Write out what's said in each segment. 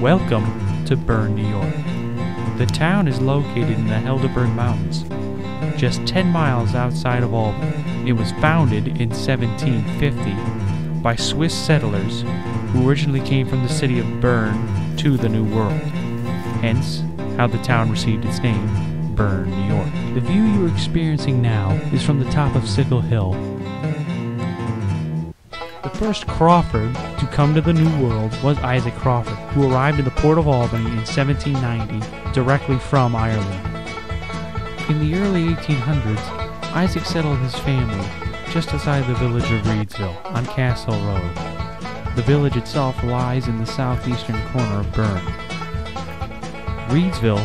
Welcome to Bern, New York. The town is located in the Helderberg Mountains, just 10 miles outside of Albany. It was founded in 1750 by Swiss settlers who originally came from the city of Bern to the New World, hence how the town received its name, Bern, New York. The view you are experiencing now is from the top of Sickle Hill. The first Crawford to come to the New World was Isaac Crawford, who arrived in the port of Albany in 1790 directly from Ireland. In the early 1800s, Isaac settled his family just outside the village of Reedsville on Cass Hill Road. The village itself lies in the southeastern corner of Bern. Reedsville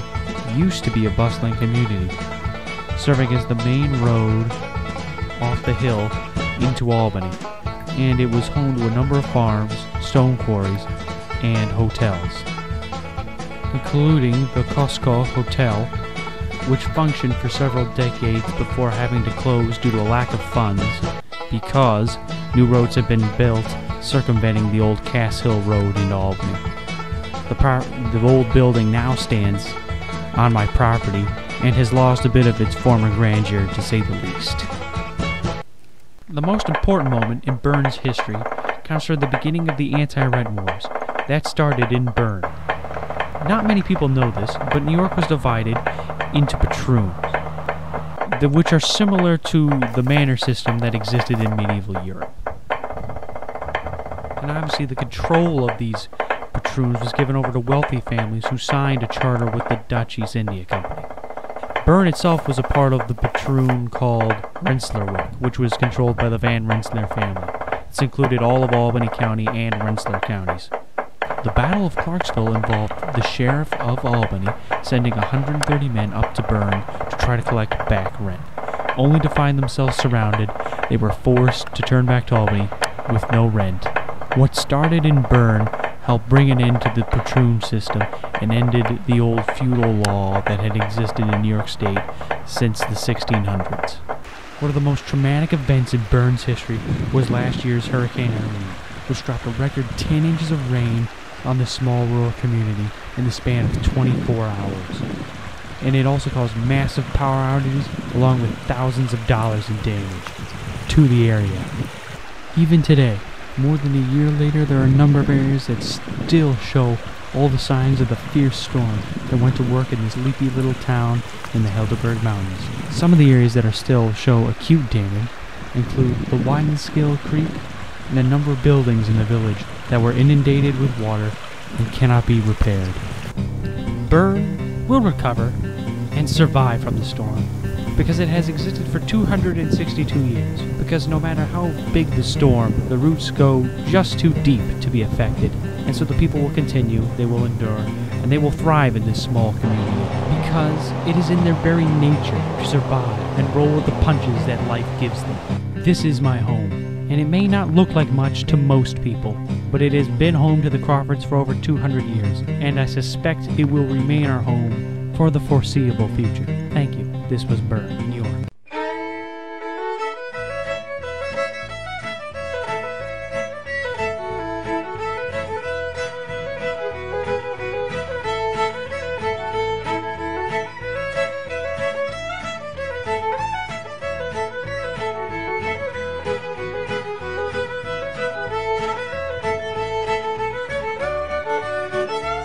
used to be a bustling community, serving as the main road off the hill into Albany, and it was home to a number of farms, stone quarries, and hotels, including the Costco Hotel, which functioned for several decades before having to close due to a lack of funds because new roads had been built circumventing the old Cass Hill Road into Albany. The old building now stands on my property and has lost a bit of its former grandeur, to say the least. The most important moment in Bern's history comes from the beginning of the anti-rent wars. That started in Bern. Not many people know this, but New York was divided into patroons, which are similar to the manor system that existed in medieval Europe. And obviously the control of these patroons was given over to wealthy families who signed a charter with the Dutch East India Company. Bern itself was a part of the patroon called Rensselaerwyck, which was controlled by the Van Rensselaer family. This included all of Albany County and Rensselaer counties. The Battle of Clarksville involved the sheriff of Albany sending 130 men up to Bern to try to collect back rent. Only to find themselves surrounded, they were forced to turn back to Albany with no rent. What started in Bern helped bring an end to the patroon system and ended the old feudal law that had existed in New York State since the 1600s. One of the most traumatic events in Bern's history was last year's Hurricane Irene, which dropped a record 10 inches of rain on this small rural community in the span of 24 hours. And it also caused massive power outages along with thousands of dollars in damage to the area. Even today, more than a year later, there are a number of areas that still show all the signs of the fierce storm that went to work in this leafy little town in the Helderberg Mountains. Some of the areas that are still show acute damage include the Widenskill Creek and a number of buildings in the village that were inundated with water and cannot be repaired. Bern will recover and survive from the storm because it has existed for 262 years. Because no matter how big the storm, the roots go just too deep to be affected. And so the people will continue, they will endure, and they will thrive in this small community. Because it is in their very nature to survive and roll with the punches that life gives them. This is my home, and it may not look like much to most people, but it has been home to the Crawfords for over 200 years, and I suspect it will remain our home for the foreseeable future. Thank you. This was Bern.